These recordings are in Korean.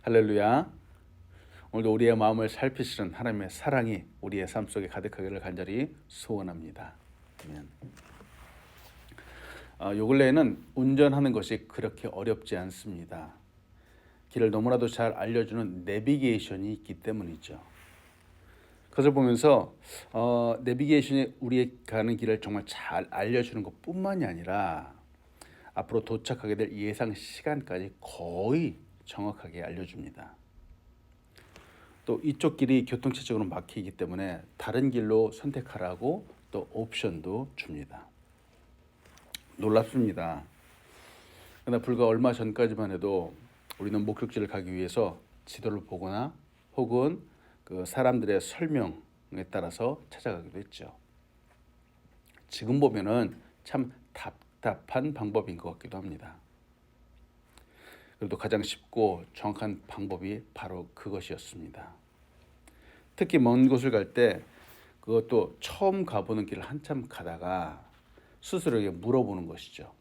할렐루야. 오늘도 우리의 마음을 살피시는 하나님의 사랑이 우리의 삶 속에 가득하기를 간절히 소원합니다. 아멘. 요 근래에는 운전하는 것이 그렇게 어렵지 않습니다. 길을 너무나도 잘 알려주는 내비게이션이 있기 때문이죠. 그것을 보면서 내비게이션이 우리의 가는 길을 정말 잘 알려주는 것뿐만이 아니라 앞으로 도착하게 될 예상 시간까지 거의 정확하게 알려줍니다. 또 이쪽 길이 교통체증으로 막히기 때문에 다른 길로 선택하라고 또 옵션도 줍니다. 놀랍습니다. 그러나 불과 얼마 전까지만 해도 우리는 목적지를 가기 위해서 지도를 보거나 혹은 그 사람들의 설명에 따라서 찾아가기도 했죠. 지금 보면은 참 답답한 방법인 것 같기도 합니다. 그래도 가장 쉽고 정확한 방법이 바로 그것이었습니다. 특히 먼 곳을 갈 때 그것도 처음 가보는 길을 한참 가다가 스스로에게 물어보는 것이죠.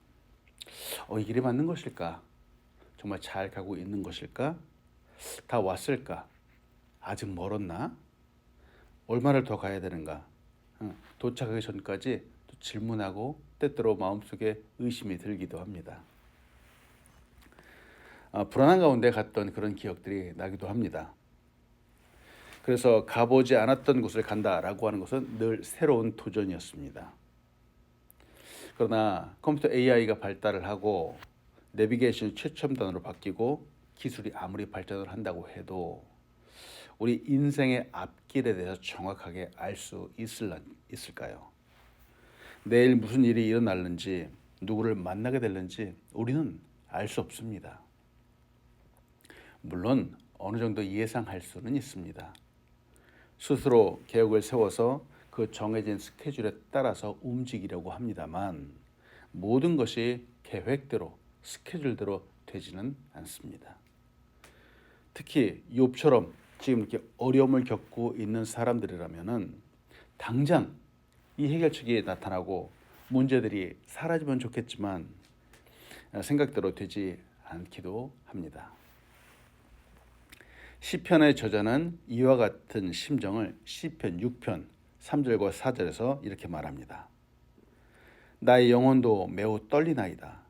이 길이 맞는 것일까? 정말 잘 가고 있는 것일까? 다 왔을까? 아직 멀었나? 얼마를 더 가야 되는가? 도착하기 전까지 또 질문하고 때때로 마음속에 의심이 들기도 합니다. 불안한 가운데 갔던 그런 기억들이 나기도 합니다. 그래서 가보지 않았던 곳을 간다라고 하는 것은 늘 새로운 도전이었습니다. 그러나 컴퓨터 AI가 발달을 하고 내비게이션이 최첨단으로 바뀌고 기술이 아무리 발전을 한다고 해도 우리 인생의 앞길에 대해서 정확하게 알 수 있을까요? 내일 무슨 일이 일어날는지 누구를 만나게 될는지 우리는 알 수 없습니다. 물론 어느 정도 예상할 수는 있습니다. 스스로 계획을 세워서 그 정해진 스케줄에 따라서 움직이려고 합니다만 모든 것이 계획대로 스케줄대로 되지는 않습니다. 특히 욥처럼 지금 이렇게 어려움을 겪고 있는 사람들이라면은 당장 이 해결책이 나타나고 문제들이 사라지면 좋겠지만 생각대로 되지 않기도 합니다. 시편의 저자는 이와 같은 심정을 시편 6편 3절과 4절에서 이렇게 말합니다. 나의 영혼도 매우 떨리나이다.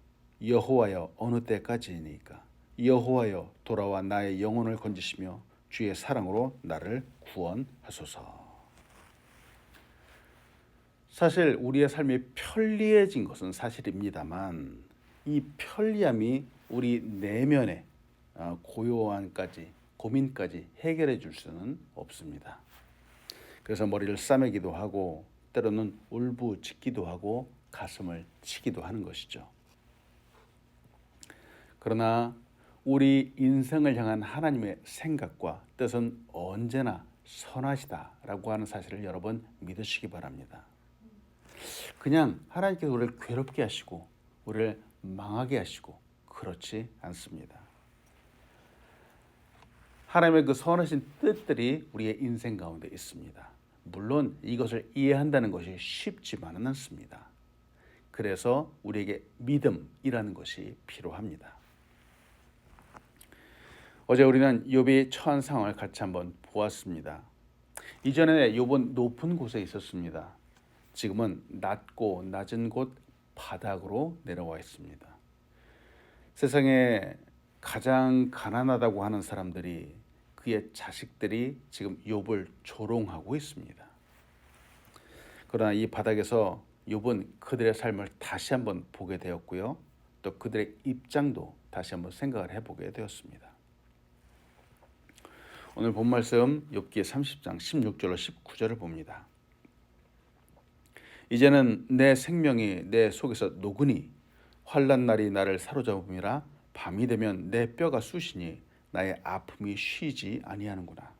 여호와여 어느 때까지이니까? 여호와여 돌아와 나의 영혼을 건지시며 주의 사랑으로 나를 구원하소서. 사실 우리의 삶이 편리해진 것은 사실입니다만 이 편리함이 우리 내면의 고민까지 해결해 줄 수는 없습니다. 그래서 머리를 싸매기도 하고 때로는 울부짖기도 하고 가슴을 치기도 하는 것이죠. 그러나 우리 인생을 향한 하나님의 생각과 뜻은 언제나 선하시다라고 하는 사실을 여러분 믿으시기 바랍니다. 그냥 하나님께서 우리를 괴롭게 하시고 우리를 망하게 하시고 그렇지 않습니다. 하나님의 그 선하신 뜻들이 우리의 인생 가운데 있습니다. 물론 이것을 이해한다는 것이 쉽지만은 않습니다. 그래서 우리에게 믿음이라는 것이 필요합니다. 어제 우리는 욥이 처한 상황을 같이 한번 보았습니다. 이전에 욥은 높은 곳에 있었습니다. 지금은 낮고 낮은 곳 바닥으로 내려와 있습니다. 세상에 가장 가난하다고 하는 사람들이 그의 자식들이 지금 욥을 조롱하고 있습니다. 그러나 이 바닥에서 욥은 그들의 삶을 다시 한번 보게 되었고요. 또 그들의 입장도 다시 한번 생각을 해보게 되었습니다. 오늘 본 말씀 욥기 30장 16절로 19절을 봅니다. 이제는 내 생명이 내 속에서 녹으니 환난 날이 나를 사로잡음이라 밤이 되면 내 뼈가 쑤시니 나의 아픔이 쉬지 아니하는구나.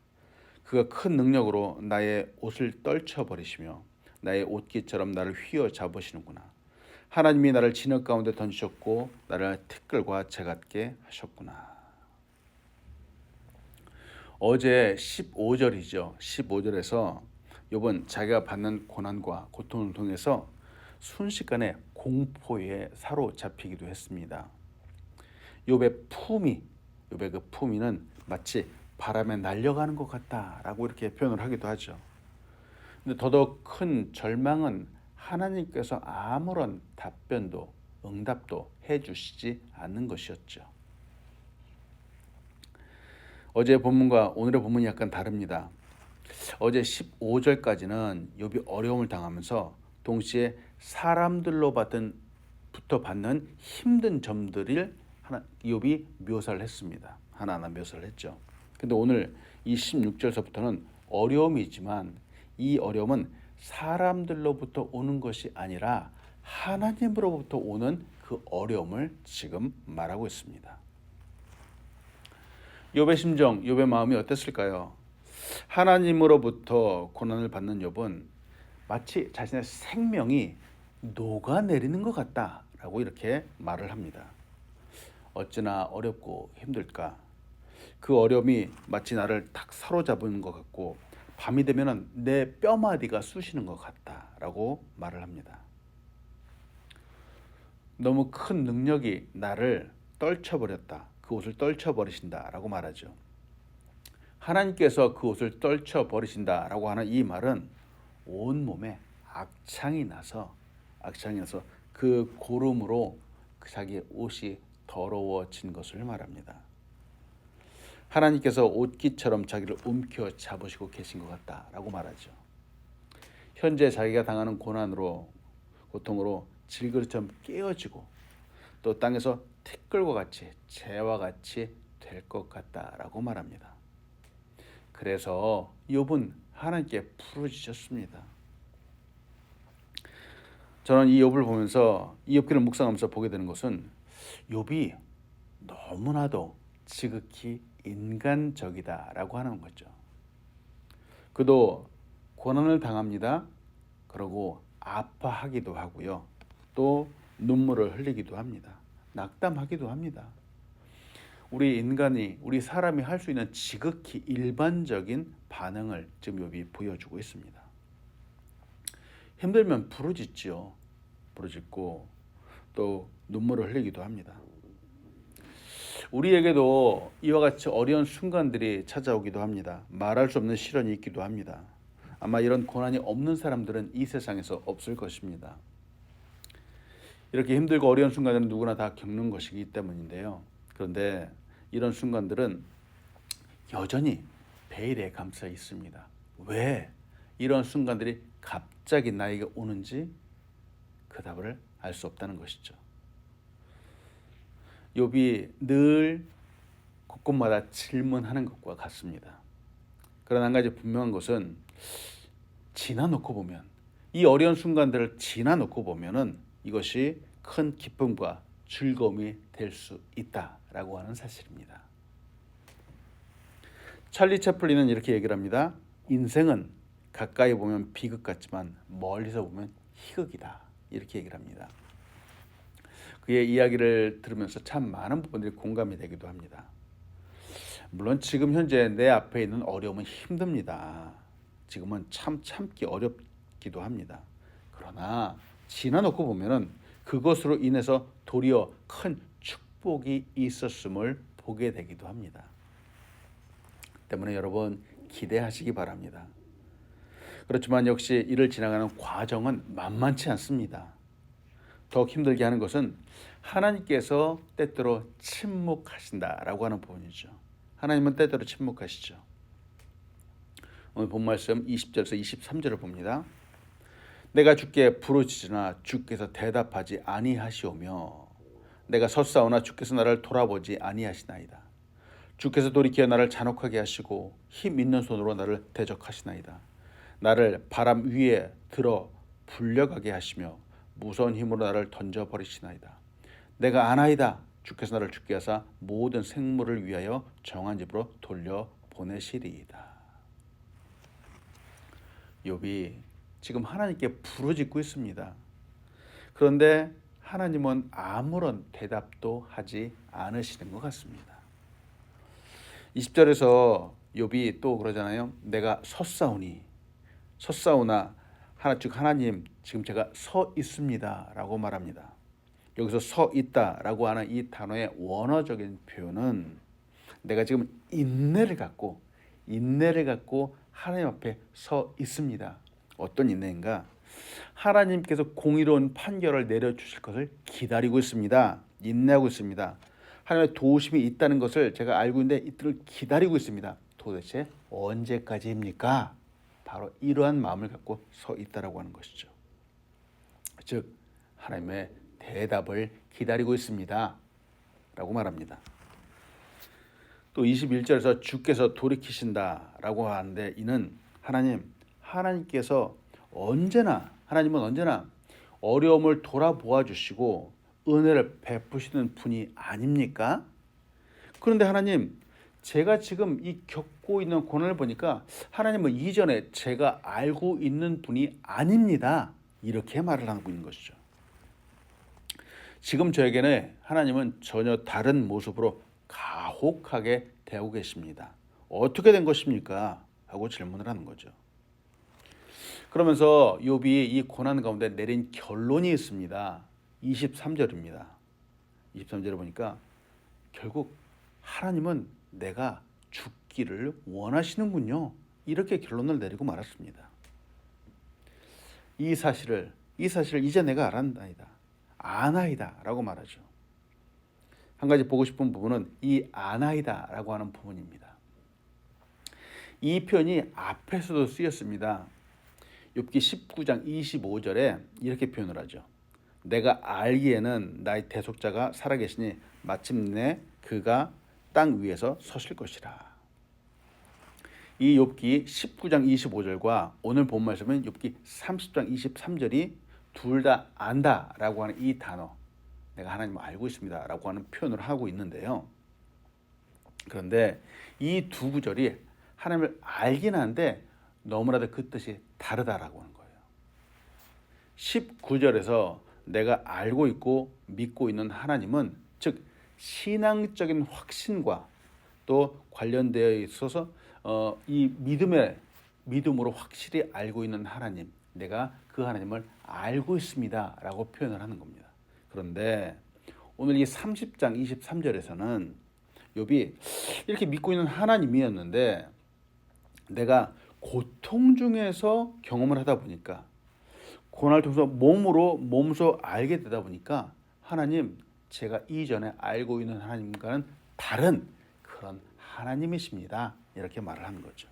그가 큰 능력으로 나의 옷을 떨쳐버리시며 나의 옷깃처럼 나를 휘어잡으시는구나. 하나님이 나를 진흙 가운데 던지셨고 나를 티끌과 재 같게 하셨구나. 어제 15절이죠. 15절에서 욥은 자기가 받는 고난과 고통을 통해서 순식간에 공포에 사로잡히기도 했습니다. 욥의 그 품위는 마치 바람에 날려가는 것 같다라고 이렇게 표현을 하기도 하죠. 근데 더더욱 큰 절망은 하나님께서 아무런 답변도 응답도 해주시지 않는 것이었죠. 어제 본문과 오늘의 본문이 약간 다릅니다. 어제 15절까지는 욥이 어려움을 당하면서 동시에 사람들로부터 받는 힘든 점들을 욥이 묘사를 했습니다. 하나하나 묘사를 했죠. 근데 오늘 이 16절서부터는 어려움이지만 이 어려움은 사람들로부터 오는 것이 아니라 하나님으로부터 오는 그 어려움을 지금 말하고 있습니다. 욥의 심정, 욥의 마음이 어땠을까요? 하나님으로부터 고난을 받는 욥은 마치 자신의 생명이 녹아내리는 것 같다라고 이렇게 말을 합니다. 어찌나 어렵고 힘들까? 그 어려움이 마치 나를 탁 사로잡은 것 같고 밤이 되면 내 뼈마디가 쑤시는 것 같다라고 말을 합니다. 너무 큰 능력이 나를 떨쳐버렸다. 그 옷을 떨쳐버리신다라고 말하죠. 하나님께서 그 옷을 떨쳐버리신다라고 하는 이 말은 온몸에 악창이 나서 그 고름으로 자기의 옷이 더러워진 것을 말합니다. 하나님께서 옷깃처럼 자기를 움켜 잡으시고 계신 것 같다라고 말하죠. 현재 자기가 당하는 고통으로 질그릇처럼 깨어지고 또 땅에서 티끌과 같이 재와 같이 될 것 같다라고 말합니다. 그래서 욥은 하나님께 부르짖었습니다. 저는 이 욥을 보면서 이 욥기를 묵상하면서 보게 되는 것은 욥이 너무나도 지극히 인간적이다라고 하는 거죠. 그도 고난을 당합니다. 그러고 아파하기도 하고요. 또 눈물을 흘리기도 합니다. 낙담하기도 합니다. 우리 사람이 할 수 있는 지극히 일반적인 반응을 지금 욥이 보여주고 있습니다. 힘들면 부르짖죠. 부르짖고 또 눈물을 흘리기도 합니다. 우리에게도 이와 같이 어려운 순간들이 찾아오기도 합니다. 말할 수 없는 시련이 있기도 합니다. 아마 이런 고난이 없는 사람들은 이 세상에서 없을 것입니다. 이렇게 힘들고 어려운 순간들은 누구나 다 겪는 것이기 때문인데요. 그런데 이런 순간들은 여전히 베일에 감싸 있습니다. 왜 이런 순간들이 갑자기 나에게 오는지 그 답을 알 수 없다는 것이죠. 욥이 늘 곳곳마다 질문하는 것과 같습니다. 그러나 한 가지 분명한 것은 지나놓고 보면 이 어려운 순간들을 지나놓고 보면은 이것이 큰 기쁨과 즐거움이 될 수 있다라고 하는 사실입니다. 찰리 채플린은 이렇게 얘기를 합니다. 인생은 가까이 보면 비극 같지만 멀리서 보면 희극이다. 이렇게 얘기를 합니다. 그의 이야기를 들으면서 참 많은 부분들이 공감이 되기도 합니다. 물론 지금 현재 내 앞에 있는 어려움은 힘듭니다. 지금은 참 참기 어렵기도 합니다. 그러나 지나놓고 보면은 그것으로 인해서 도리어 큰 축복이 있었음을 보게 되기도 합니다. 때문에 여러분 기대하시기 바랍니다. 그렇지만 역시 이를 지나가는 과정은 만만치 않습니다. 더욱 힘들게 하는 것은 하나님께서 때때로 침묵하신다라고 하는 부분이죠. 하나님은 때때로 침묵하시죠. 오늘 본 말씀 20절에서 23절을 봅니다. 내가 주께 부르짖으나 주께서 대답하지 아니하시오며 내가 섰사오나 주께서 나를 돌아보지 아니하시나이다. 주께서 돌이켜 나를 잔혹하게 하시고 힘 있는 손으로 나를 대적하시나이다. 나를 바람 위에 들어 불려가게 하시며 무서운 힘으로 나를 던져버리시나이다. 내가 아나이다. 주께서 나를 죽게 하사 모든 생물을 위하여 정한 집으로 돌려보내시리이다. 욥이 지금 하나님께 부르짖고 있습니다. 그런데 하나님은 아무런 대답도 하지 않으시는 것 같습니다. 20절에서 욥이 또 그러잖아요. 내가 섰사오나 하나님 지금 제가 서 있습니다 라고 말합니다. 여기서 서 있다 라고 하는 이 단어의 원어적인 표현은 내가 지금 인내를 갖고 하나님 앞에 서 있습니다. 어떤 인내인가? 하나님께서 공의로운 판결을 내려주실 것을 기다리고 있습니다. 인내하고 있습니다. 하나님의 도우심이 있다는 것을 제가 알고 있는데 이들을 기다리고 있습니다. 도대체 언제까지입니까? 바로 이러한 마음을 갖고 서 있다라고 하는 것이죠. 즉 하나님의 대답을 기다리고 있습니다 라고 말합니다. 또 21절에서 주께서 돌이키신다라고 하는데 이는 하나님께서 하나님은 언제나 어려움을 돌아보아 주시고 은혜를 베푸시는 분이 아닙니까? 그런데 하나님, 제가 지금 이 겪고 있는 고난을 보니까 하나님은 이전에 제가 알고 있는 분이 아닙니다. 이렇게 말을 하고 있는 것이죠. 지금 저에게는 하나님은 전혀 다른 모습으로 가혹하게 대하고 계십니다. 어떻게 된 것입니까? 하고 질문을 하는 거죠. 그러면서 욥이 이 고난 가운데 내린 결론이 있습니다. 23절입니다. 23절에 보니까 결국 하나님은 내가 죽기를 원하시는군요. 이렇게 결론을 내리고 말았습니다. 이 사실을 이제 내가 아나이다 라고 말하죠. 한 가지 보고 싶은 부분은 이 아나이다 라고 하는 부분입니다. 이 표현이 앞에서도 쓰였습니다. 욥기 19장 25절에 이렇게 표현을 하죠. 내가 알기에는 나의 대속자가 살아계시니 마침내 그가 땅 위에서 서실 것이라. 이 욥기 19장 25절과 오늘 본 말씀은 욥기 30장 23절이 둘 다 안다라고 하는 이 단어, 내가 하나님을 알고 있습니다라고 하는 표현을 하고 있는데요. 그런데 이 두 구절이 하나님을 알긴 한데 너무나도 그 뜻이 다르다라고 하는 거예요. 19절에서 내가 알고 있고 믿고 있는 하나님은 즉 신앙적인 확신과 또 관련되어 있어서 이 믿음으로 확실히 알고 있는 하나님, 내가 그 하나님을 알고 있습니다 라고 표현을 하는 겁니다. 그런데 오늘 이 30장 23절에서는 욥이 이렇게 믿고 있는 하나님이었는데 내가 고통 중에서 경험을 하다 보니까 고난을 통해서 몸소 알게 되다 보니까 하나님, 제가 이전에 알고 있는 하나님과는 다른 그런 하나님이십니다. 이렇게 말을 하는 거죠.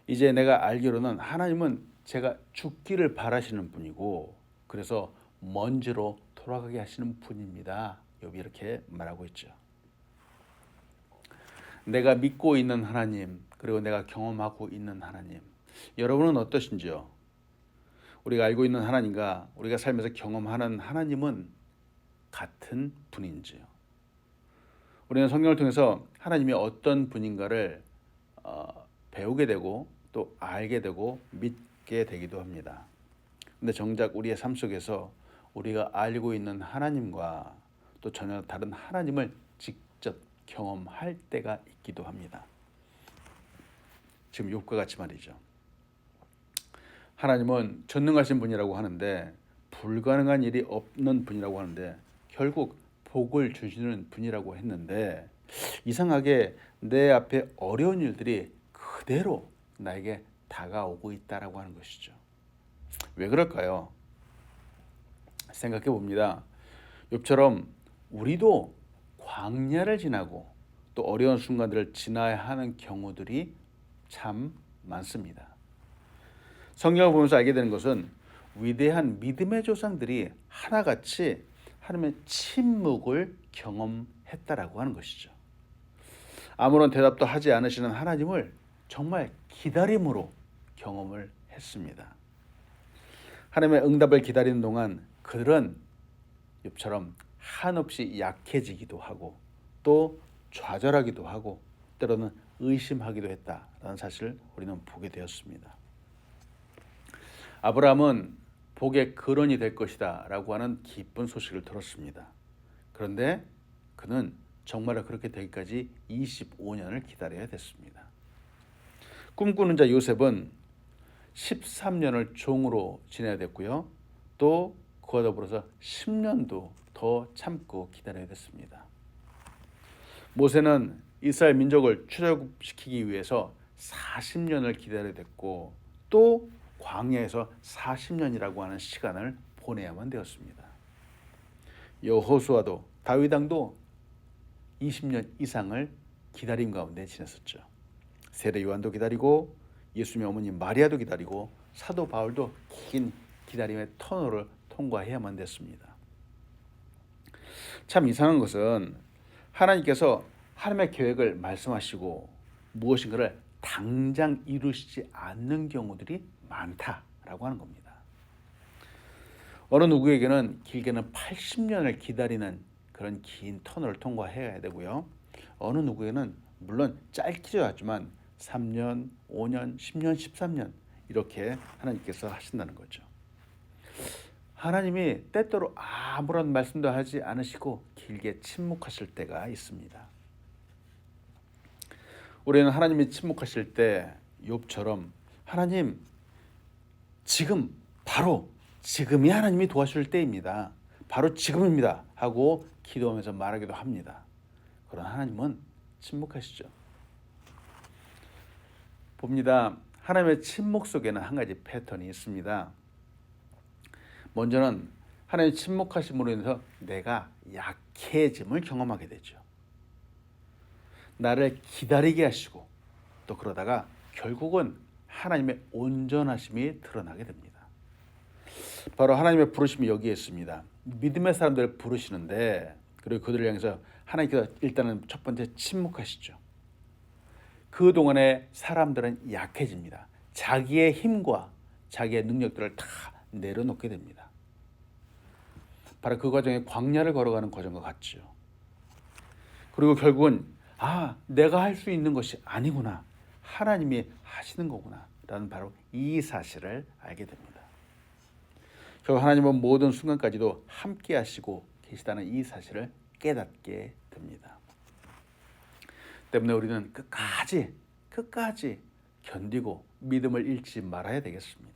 이제 내가 알기로는 하나님은 제가 죽기를 바라시는 분이고 그래서 먼지로 돌아가게 하시는 분입니다. 욥이 이렇게 말하고 있죠. 내가 믿고 있는 하나님, 그리고 내가 경험하고 있는 하나님, 여러분은 어떠신지요? 우리가 알고 있는 하나님과 우리가 살면서 경험하는 하나님은 같은 분인지요? 우리는 성경을 통해서 하나님이 어떤 분인가를 배우게 되고 또 알게 되고 믿게 되기도 합니다. 근데 정작 우리의 삶 속에서 우리가 알고 있는 하나님과 또 전혀 다른 하나님을 직접 경험할 때가 있기도 합니다. 지금 욥과 같이 말이죠. 하나님은 전능하신 분이라고 하는데 불가능한 일이 없는 분이라고 하는데 결국 복을 주시는 분이라고 했는데 이상하게 내 앞에 어려운 일들이 그대로 나에게 다가오고 있다라고 하는 것이죠. 왜 그럴까요? 생각해 봅니다. 욥처럼 우리도 광야를 지나고 또 어려운 순간들을 지나야 하는 경우들이 참 많습니다. 성경을 보면서 알게 되는 것은 위대한 믿음의 조상들이 하나같이 하나님의 침묵을 경험했다라고 하는 것이죠. 아무런 대답도 하지 않으시는 하나님을 정말 기다림으로 경험을 했습니다. 하나님의 응답을 기다리는 동안 그들은 욥처럼 한없이 약해지기도 하고 또 좌절하기도 하고 때로는 의심하기도 했다라는 사실을 우리는 보게 되었습니다. 아브라함은 복의 근원이 될 것이다 라고 하는 기쁜 소식을 들었습니다. 그런데 그는 정말로 그렇게 되기까지 25년을 기다려야 됐습니다. 꿈꾸는 자 요셉은 13년을 종으로 지내야 됐고요. 또 그와 더불어서 10년도 더 참고 기다려야 됐습니다. 모세는 이스라엘 민족을 출애굽시키기 위해서 40년을 기다려야 됐고 또 광야에서 40년이라고 하는 시간을 보내야만 되었습니다. 여호수아도 다윗 왕도 20년 이상을 기다림 가운데 지냈었죠. 세례 요한도 기다리고 예수님의 어머니 마리아도 기다리고 사도 바울도 긴 기다림의 터널을 통과해야만 됐습니다. 참 이상한 것은 하나님께서 하나님의 계획을 말씀하시고 무엇인가를 당장 이루시지 않는 경우들이 많다라고 하는 겁니다. 어느 누구에게는 길게는 80년을 기다리는 그런 긴 터널을 통과해야 되고요. 어느 누구에게는 물론 짧기도 하지만 3년, 5년, 10년, 13년 이렇게 하나님께서 하신다는 거죠. 하나님이 때때로 아무런 말씀도 하지 않으시고 길게 침묵하실 때가 있습니다. 우리는 하나님이 침묵하실 때 욥처럼 하나님 지금 바로 지금이 하나님이 도와주실 때입니다. 바로 지금입니다 하고 기도하면서 말하기도 합니다. 그러나 하나님은 침묵하시죠. 봅니다. 하나님의 침묵 속에는 한 가지 패턴이 있습니다. 먼저는 하나님의 침묵하심으로 인해서 내가 약해짐을 경험하게 되죠. 나를 기다리게 하시고 또 그러다가 결국은 하나님의 온전하심이 드러나게 됩니다. 바로 하나님의 부르심이 여기에 있습니다. 믿음의 사람들을 부르시는데 그리고 그들을 향해서 하나님께서 일단은 첫 번째 침묵하시죠. 그동안에 사람들은 약해집니다. 자기의 힘과 자기의 능력들을 다 내려놓게 됩니다. 바로 그 과정에 광야를 걸어가는 과정과 같죠. 그리고 결국은 내가 할 수 있는 것이 아니구나. 하나님이 하시는 거구나. 라는 바로 이 사실을 알게 됩니다. 결국 하나님은 모든 순간까지도 함께 하시고 계시다는 이 사실을 깨닫게 됩니다. 때문에 우리는 끝까지 견디고 믿음을 잃지 말아야 되겠습니다.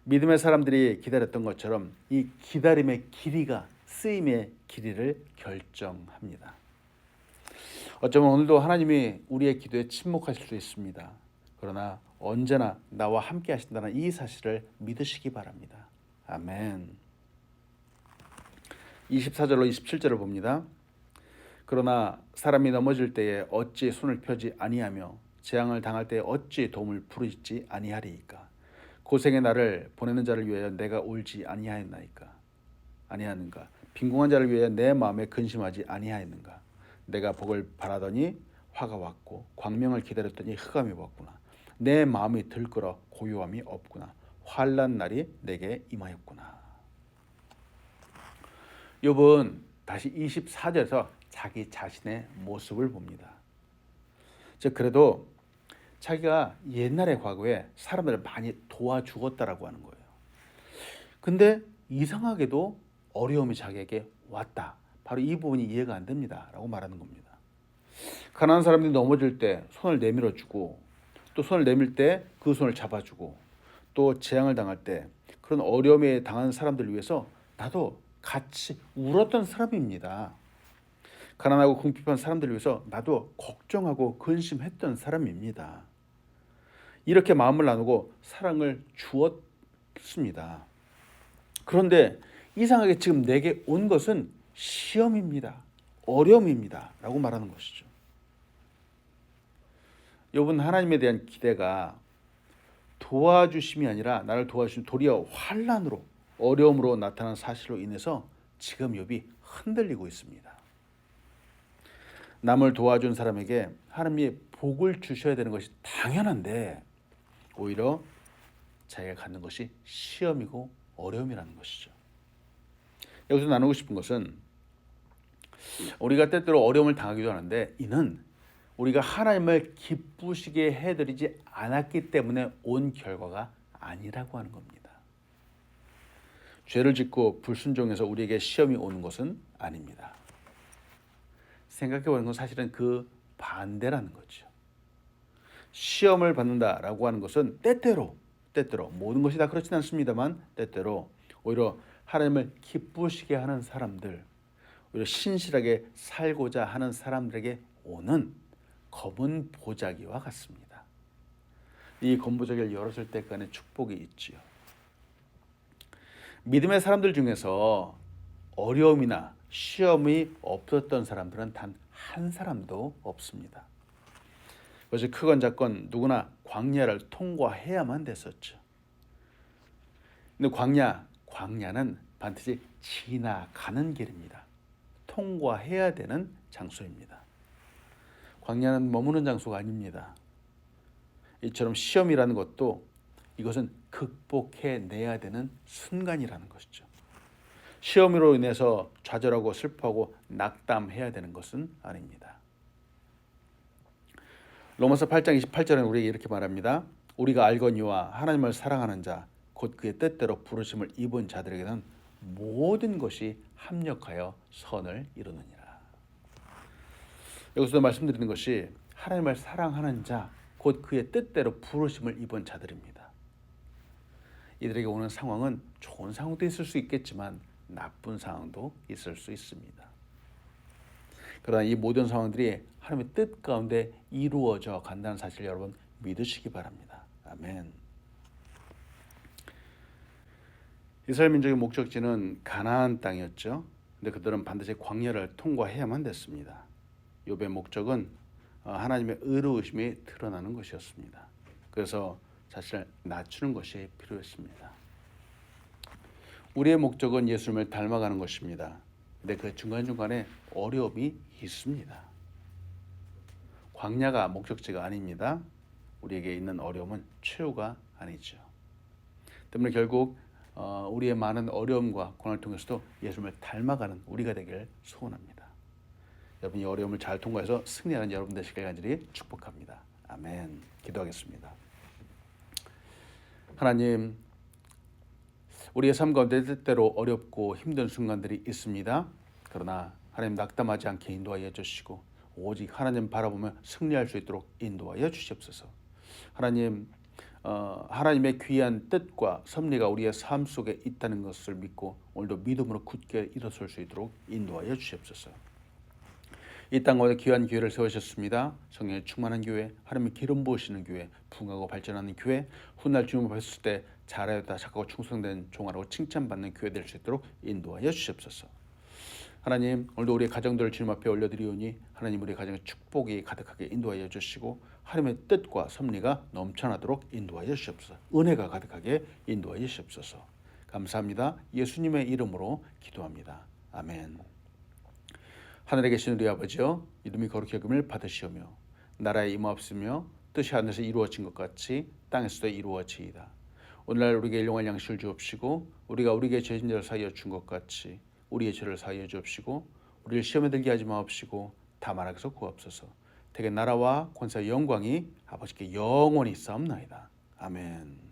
믿음의 사람들이 기다렸던 것처럼 이 기다림의 길이가 쓰임의 길이를 결정합니다. 어쩌면 오늘도 하나님이 우리의 기도에 침묵하실 수 있습니다. 그러나 언제나 나와 함께 하신다는 이 사실을 믿으시기 바랍니다. 아멘. 24절로 27절을 봅니다. 그러나 사람이 넘어질 때에 어찌 손을 펴지 아니하며 재앙을 당할 때에 어찌 도움을 부르지 아니하리이까. 고생의 날을 보내는 자를 위하여 내가 울지 아니하였나이까. 아니하는가. 빈궁한 자를 위하여 내 마음에 근심하지 아니하였는가. 내가 복을 바라더니 화가 왔고 광명을 기다렸더니 흑암이 왔구나. 내 마음이 들끓어 고요함이 없구나. 환난 날이 내게 임하였구나. 욥은 다시 24절에서 자기 자신의 모습을 봅니다. 즉 그래도 자기가 옛날의 과거에 사람들을 많이 도와주었다라고 하는 거예요. 근데 이상하게도 어려움이 자기에게 왔다. 바로 이 부분이 이해가 안 됩니다. 라고 말하는 겁니다. 가난한 사람들이 넘어질 때 손을 내밀어주고 또 손을 내밀 때 그 손을 잡아주고 또 재앙을 당할 때 그런 어려움에 당한 사람들을 위해서 나도 같이 울었던 사람입니다. 가난하고 궁핍한 사람들을 위해서 나도 걱정하고 근심했던 사람입니다. 이렇게 마음을 나누고 사랑을 주었습니다. 그런데 이상하게 지금 내게 온 것은 시험입니다. 어려움입니다. 라고 말하는 것이죠. 욥은 하나님에 대한 기대가 도와주심이 아니라 나를 도와주신 도리어 환난으로 어려움으로 나타난 사실로 인해서 지금 욥이 흔들리고 있습니다. 남을 도와준 사람에게 하나님이 복을 주셔야 되는 것이 당연한데 오히려 자기가 갖는 것이 시험이고 어려움이라는 것이죠. 여기서 나누고 싶은 것은 우리가 때때로 어려움을 당하기도 하는데 이는 우리가 하나님을 기쁘시게 해드리지 않았기 때문에 온 결과가 아니라고 하는 겁니다. 죄를 짓고 불순종해서 우리에게 시험이 오는 것은 아닙니다. 생각해보는 건 사실은 그 반대라는 거죠. 시험을 받는다라고 하는 것은 때때로 모든 것이 다 그렇지는 않습니다만 때때로 오히려 하나님을 기쁘시게 하는 사람들, 오히려 신실하게 살고자 하는 사람들에게 오는 검은 보자기와 같습니다. 이 검은 보자기를 열었을 때간의 축복이 있지요. 믿음의 사람들 중에서 어려움이나 시험이 없었던 사람들은 단 한 사람도 없습니다. 그것이 크건 작건 누구나 광야를 통과해야만 됐었죠. 근데 광야는 반드시 지나가는 길입니다. 통과해야 되는 장소입니다. 광야는 머무는 장소가 아닙니다. 이처럼 시험이라는 것도 이것은 극복해내야 되는 순간이라는 것이죠. 시험으로 인해서 좌절하고 슬퍼하고 낙담해야 되는 것은 아닙니다. 로마서 8장 28절에는 우리에게 이렇게 말합니다. 우리가 알거니와 하나님을 사랑하는 자 곧 그의 뜻대로 부르심을 입은 자들에게는 모든 것이 합력하여 선을 이루느니라. 여기서도 말씀드리는 것이 하나님을 사랑하는 자 곧 그의 뜻대로 부르심을 입은 자들입니다. 이들에게 오는 상황은 좋은 상황도 있을 수 있겠지만 나쁜 상황도 있을 수 있습니다. 그러나 이 모든 상황들이 하나님의 뜻 가운데 이루어져 간다는 사실을 여러분 믿으시기 바랍니다. 아멘. 이스라엘 민족의 목적지는 가나안 땅이었죠. 근데 그들은 반드시 광야를 통과해야만 됐습니다. 욥의 목적은 하나님의 의로우심이 드러나는 것이었습니다. 그래서 자신을 낮추는 것이 필요했습니다. 우리의 목적은 예수님을 닮아가는 것입니다. 근데 그 중간중간에 어려움이 있습니다. 광야가 목적지가 아닙니다. 우리에게 있는 어려움은 최후가 아니죠. 때문에 결국 우리의 많은 어려움과 고난을 통해서도 예수님을 닮아가는 우리가 되길 소원합니다. 여러분 이 어려움을 잘 통과해서 승리하는 여러분 되시길 간절히 축복합니다. 아멘. 기도하겠습니다. 하나님, 우리의 삶 가운데 때때로 어렵고 힘든 순간들이 있습니다. 그러나 하나님 낙담하지 않게 인도하여 주시고 오직 하나님 바라보며 승리할 수 있도록 인도하여 주시옵소서. 하나님, 하나님의 귀한 뜻과 섭리가 우리의 삶 속에 있다는 것을 믿고 오늘도 믿음으로 굳게 일어설 수 있도록 인도하여 주시옵소서. 이 땅 가운데 귀한 교회를 세우셨습니다. 성령의 충만한 교회, 하나님의 기름 부으시는 교회, 부흥하고 발전하는 교회, 훗날 주님 앞에 섰을 때 잘하였다 착하고 충성된 종아라고 칭찬받는 교회 될 수 있도록 인도하여 주시옵소서. 하나님, 오늘도 우리의 가정들을 주님 앞에 올려드리오니 하나님 우리 가정에 축복이 가득하게 인도하여 주시고 하나님의 뜻과 섭리가 넘쳐나도록 인도하여 주시옵소서. 은혜가 가득하게 인도하여 주시옵소서. 감사합니다. 예수님의 이름으로 기도합니다. 아멘. 하늘에 계신 우리 아버지여, 이름이 거룩히 여김을 받으시오며 나라에 임하옵시며 뜻이 하늘에서 이루어진 것 같이 땅에서도 이루어지이다. 오늘날 우리에게 일용할 양식을 주옵시고 우리가 우리에게 죄진 자를 사하여 준 것 같이 우리의 죄를 사하여 주옵시고 우리를 시험에 들게 하지 마옵시고 다만 악에서 구하옵소서. 대개 나라와 권세와 영광이 아버지께 영원히 있사옵나이다. 아멘.